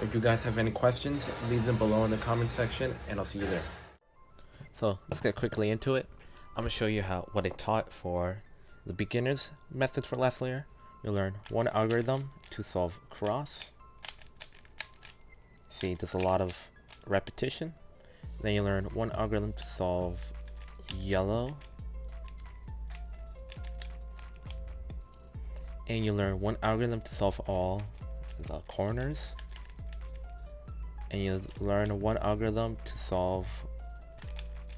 If you guys have any questions, leave them below in the comment section, and I'll see you there. So let's get quickly into it. I'm gonna show you what I taught for the beginners method for last layer. You'll learn one algorithm to solve cross. See, there's a lot of repetition. Then you learn one algorithm to solve yellow. And you learn one algorithm to solve all the corners. And you learn one algorithm to solve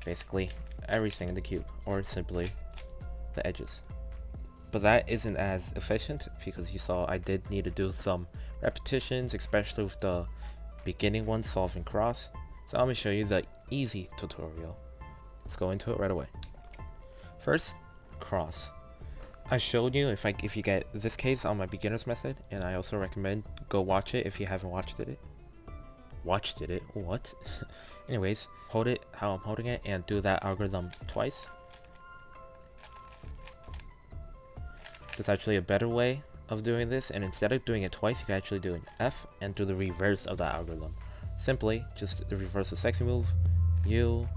basically everything in the cube, or simply the edges. But that isn't as efficient because you saw I did need to do some repetitions, especially with the beginning one solving cross. So I'm going to show you the easy tutorial. Let's go into it right away. First, cross. I showed you if you get this case on my beginner's method, and I also recommend go watch it if you haven't watched it. What? Anyways, hold it how I'm holding it and do that algorithm twice. There's actually a better way of doing this, and instead of doing it twice, you can actually do an F and do the reverse of that algorithm. Simply, just the reverse of sexy move, U,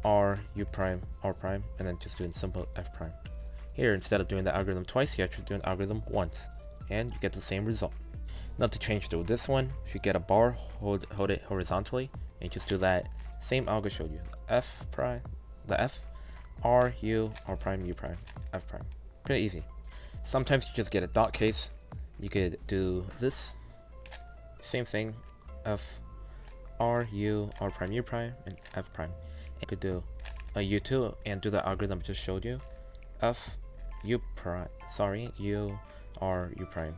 R, U prime, R prime, and then just doing simple F prime. Here, instead of doing the algorithm twice, you actually do an algorithm once, and you get the same result. Now to change to this one, if you get a bar, hold it horizontally, and just do that same algo showed you. F prime, the F, R, U, R prime, U prime, F prime. Pretty easy. Sometimes you just get a dot case. You could do this, same thing, F, R, U, R prime, U prime, and F prime. You could do a U2 and do the algorithm I just showed you. F, U prime, U, R, U prime,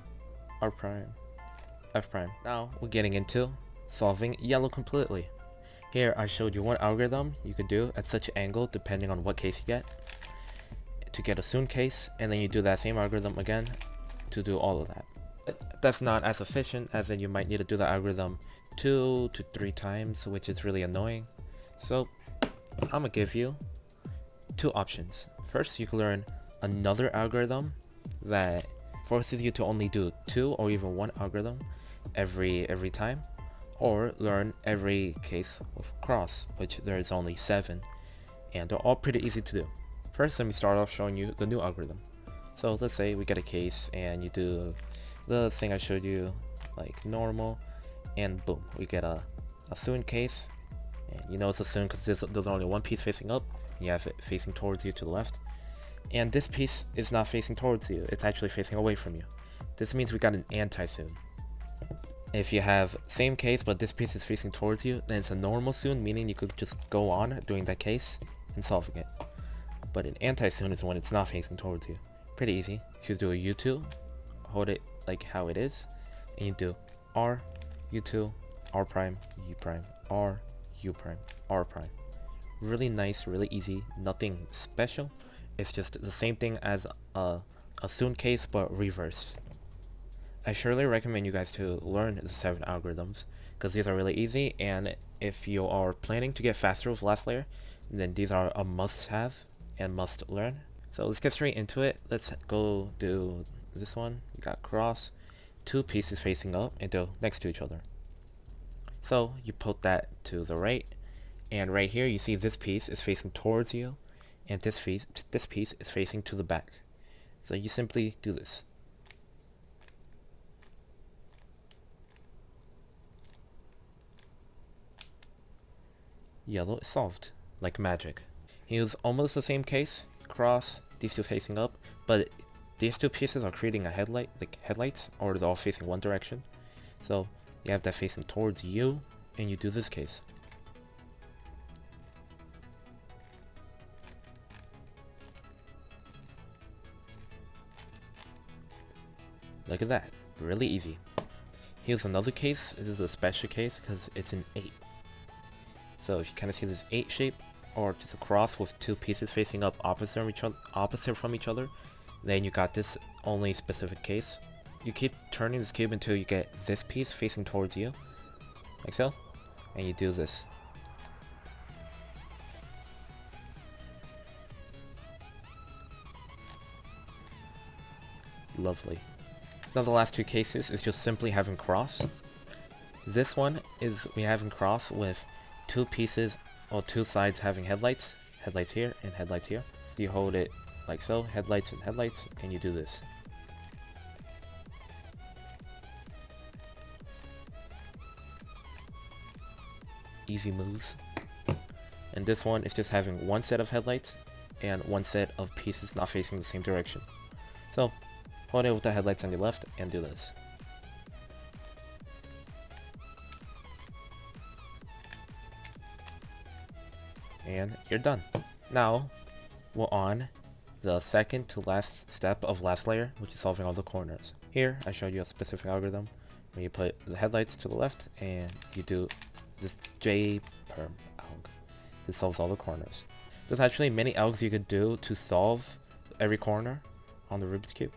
R prime, F prime. Now we're getting into solving yellow completely. Here I showed you one algorithm you could do at such an angle depending on what case you get to get a soon case, and then you do that same algorithm again to do all of that. But that's not as efficient, as in you might need to do the algorithm 2 to 3 times, which is really annoying. So I'm gonna give you two options. First, you can learn another algorithm that forces you to only do 2 or even 1 algorithm every time, or learn every case with cross, which there is only 7, and they're all pretty easy to do. First, let me start off showing you the new algorithm. So let's say we get a case and you do the thing I showed you, like normal, and boom, we get a soon case. And you know it's a soon because there's only one piece facing up. You have it facing towards you to the left. And this piece is not facing towards you, it's actually facing away from you. This means we got an anti-soon. If you have same case but this piece is facing towards you, then it's a normal soon, meaning you could just go on doing that case and solving it. But an anti-soon is when it's not facing towards you. Pretty easy. You do a U2, hold it like how it is, and you do R, U2, R prime, U prime, R, U prime, R prime. Really nice, really easy, nothing special. It's just the same thing as a soon case but reverse. I surely recommend you guys to learn the 7 algorithms because these are really easy, and if you are planning to get faster with last layer, then these are a must-have and must learn. So let's get straight into it. Let's go do this one. We got cross, 2 pieces facing up and they're next to each other. So you put that to the right, and right here you see this piece is facing towards you, and this piece is facing to the back. So you simply do this. Yellow is solved like magic. Here's almost the same case, cross, these two facing up, but these 2 pieces are creating a headlights, or they're all facing one direction. So you have that facing towards you, and you do this case. Look at that, really easy. Here's another case. This is a special case because it's an 8. So if you kind of see this 8 shape, or just a cross with 2 pieces facing up opposite from each other, then you got this only specific case. You keep turning this cube until you get this piece facing towards you, like so, and you do this. Lovely. Now the last two cases is just simply having cross. This one is we having cross with two pieces or two sides having headlights. Headlights here and headlights here. You hold it like so, headlights and headlights, and you do this. Easy moves. And this one is just having one set of headlights and one set of pieces not facing the same direction. So, hold it with the headlights on your left and do this. And you're done. Now, we're on the second to last step of last layer, which is solving all the corners. Here, I showed you a specific algorithm where you put the headlights to the left and you do this Perm alg. This solves all the corners. There's actually many algs you could do to solve every corner on the Rubik's Cube.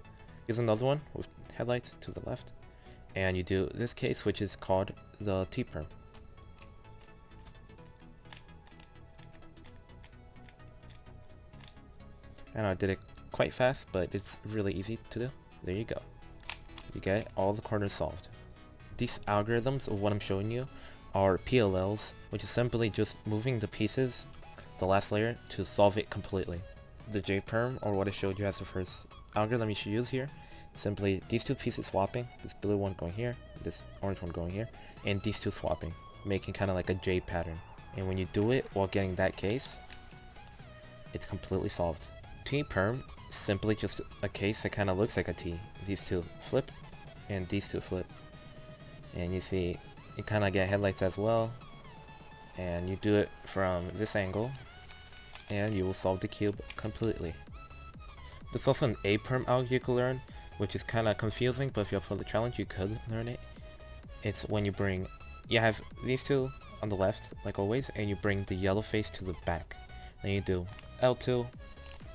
Here's another one with headlights to the left. And you do this case, which is called the T-Perm. I know I did it quite fast, but it's really easy to do. There you go. You get all the corners solved. These algorithms of what I'm showing you are PLLs, which is simply just moving the pieces, the last layer, to solve it completely. The J-Perm, or what I showed you as the first algorithm you should use here, simply these two pieces swapping, this blue one going here, this orange one going here, and these two swapping, making kind of like a J pattern. And when you do it while getting that case, it's completely solved. T-Perm is simply just a case that kind of looks like a T. These two flip, and these two flip. And you see, you kind of get headlights as well. And you do it from this angle, and you will solve the cube completely. There's also an A-Perm alg you can learn, which is kind of confusing, but if you're up for the challenge, you could learn it. It's when you have these two on the left, like always, and you bring the yellow face to the back. Then you do L2,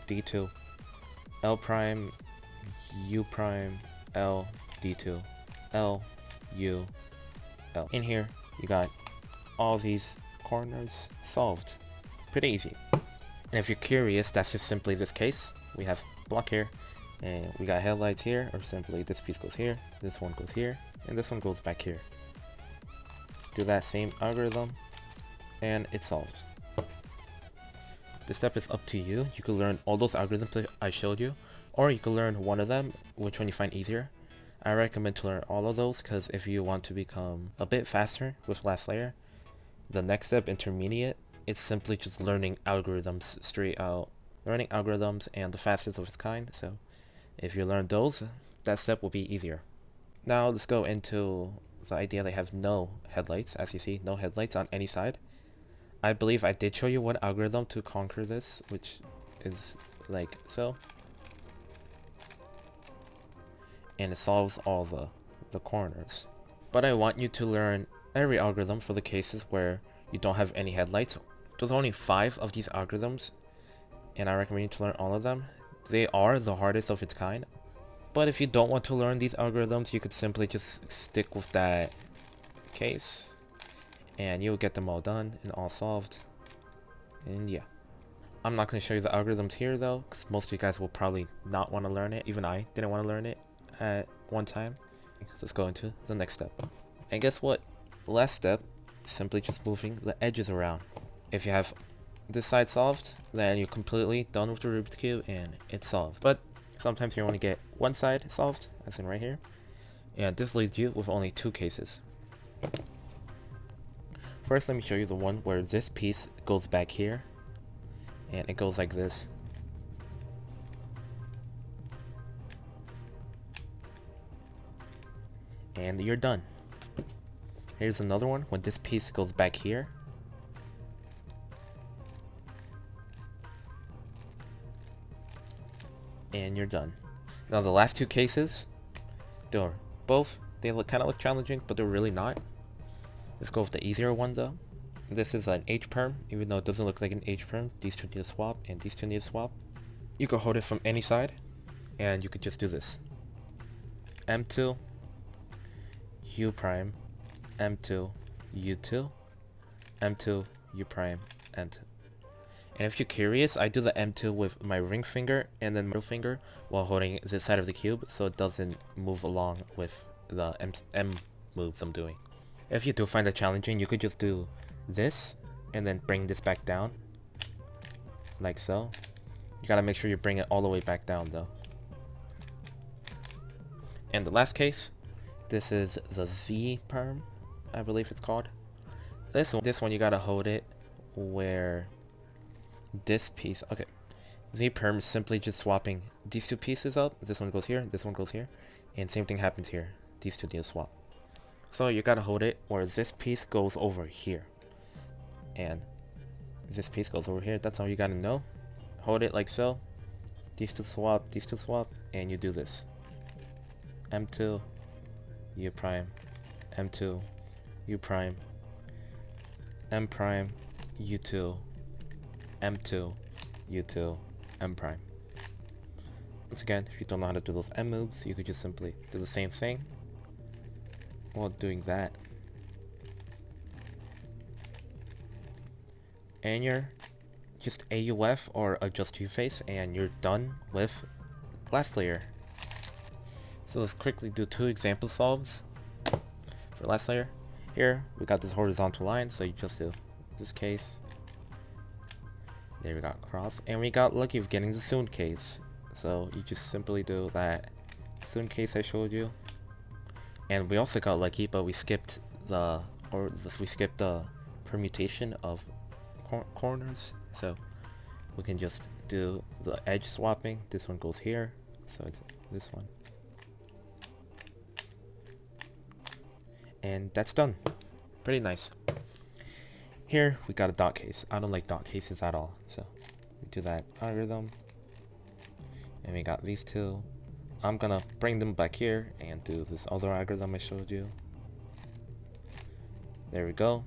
D2, L prime, U prime, L, D2, L, U, L. In here, you got all these corners solved. Pretty easy. And if you're curious, that's just simply this case. We have block here, and we got headlights here, or simply this piece goes here, this one goes here, and this one goes back here. Do that same algorithm, and it's solved. This step is up to you. You could learn all those algorithms that I showed you, or you could learn one of them, which one you find easier. I recommend to learn all of those, because if you want to become a bit faster with last layer, the next step, intermediate, it's simply just learning algorithms straight out. Learning algorithms and the fastest of its kind, so if you learn those, that step will be easier. Now let's go into the idea they have no headlights. As you see, no headlights on any side. I believe I did show you one algorithm to conquer this, which is like so. And it solves all the corners. But I want you to learn every algorithm for the cases where you don't have any headlights. There's only 5 of these algorithms, and I recommend you to learn all of them. They are the hardest of its kind. But if you don't want to learn these algorithms, you could simply just stick with that case, and you'll get them all done and all solved. And yeah. I'm not going to show you the algorithms here though, because most of you guys will probably not want to learn it. Even I didn't want to learn it at one time. Let's go into the next step. And guess what? The last step is simply just moving the edges around. If you have this side solved, then you're completely done with the Rubik's Cube and it's solved. But sometimes you want to get one side solved, as in right here. And this leaves you with only 2 cases. First, let me show you the one where this piece goes back here. And it goes like this. And you're done. Here's another one when this piece goes back here. And you're done. Now the last 2 cases, they look kind of look challenging, but they're really not. Let's go with the easier one though. This is an H-Perm, even though it doesn't look like an H-Perm. These 2 need to swap, and these 2 need to swap. You can hold it from any side, and you could just do this. M2, U prime, M2, U2, M2, U prime, M2. And if you're curious, I do the M2 with my ring finger and then middle finger while holding this side of the cube so it doesn't move along with the M moves I'm doing. If you do find it challenging, you could just do this and then bring this back down like so. You gotta make sure you bring it all the way back down though. And the last case, this is the Z perm, I believe it's called. This one you gotta hold it where this piece, okay. Z perm is simply just swapping these two pieces up. This one goes here, this one goes here, and same thing happens here. These two deals swap. So you gotta hold it where this piece goes over here, and this piece goes over here. That's all you gotta know. Hold it like so. These two swap, and you do this. M2, U prime, M2, U prime, M prime, U2, M2, U2, M prime. Once again, if you don't know how to do those M moves, you could just simply do the same thing while doing that. And you're just AUF or adjust U-face and you're done with last layer. So let's quickly do 2 example solves for last layer. Here we got this horizontal line, so you just do this case. There we got cross, and we got lucky with getting the soon case. So you just simply do that soon case I showed you. And we also got lucky, but we skipped the permutation of corners, so we can just do the edge swapping. This one goes here, so it's this one. And that's done. Pretty nice. Here we got a dot case. I don't like dot cases at all, so we do that algorithm. And we got these two. I'm gonna bring them back here and do this other algorithm I showed you. There we go.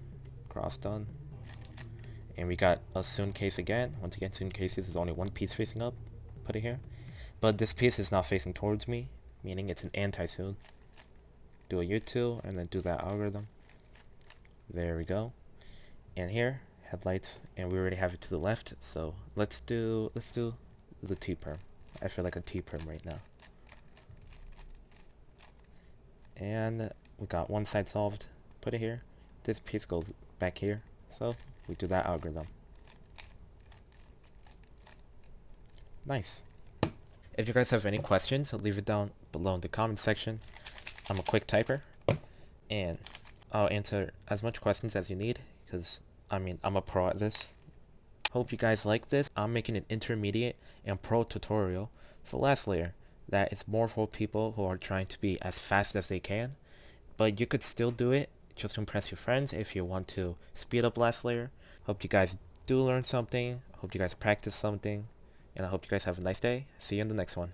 Cross done. And we got a soon case again. Once again, soon cases is only one piece facing up. Put it here. But this piece is not facing towards me, meaning it's an anti-soon. Do a U2 and then do that algorithm. There we go. And here, headlights, and we already have it to the left, so let's do the T perm. I feel like a T perm right now. And we got one side solved. Put it here. This piece goes back here, so we do that algorithm. Nice. If you guys have any questions, leave it down below in the comment section. I'm a quick typer, and I'll answer as much questions as you need, because I mean, I'm a pro at this. Hope you guys like this. I'm making an intermediate and pro tutorial for last layer that is more for people who are trying to be as fast as they can, but you could still do it just to impress your friends if you want to speed up last layer. Hope you guys do learn something. Hope you guys practice something, and I hope you guys have a nice day. See you in the next one.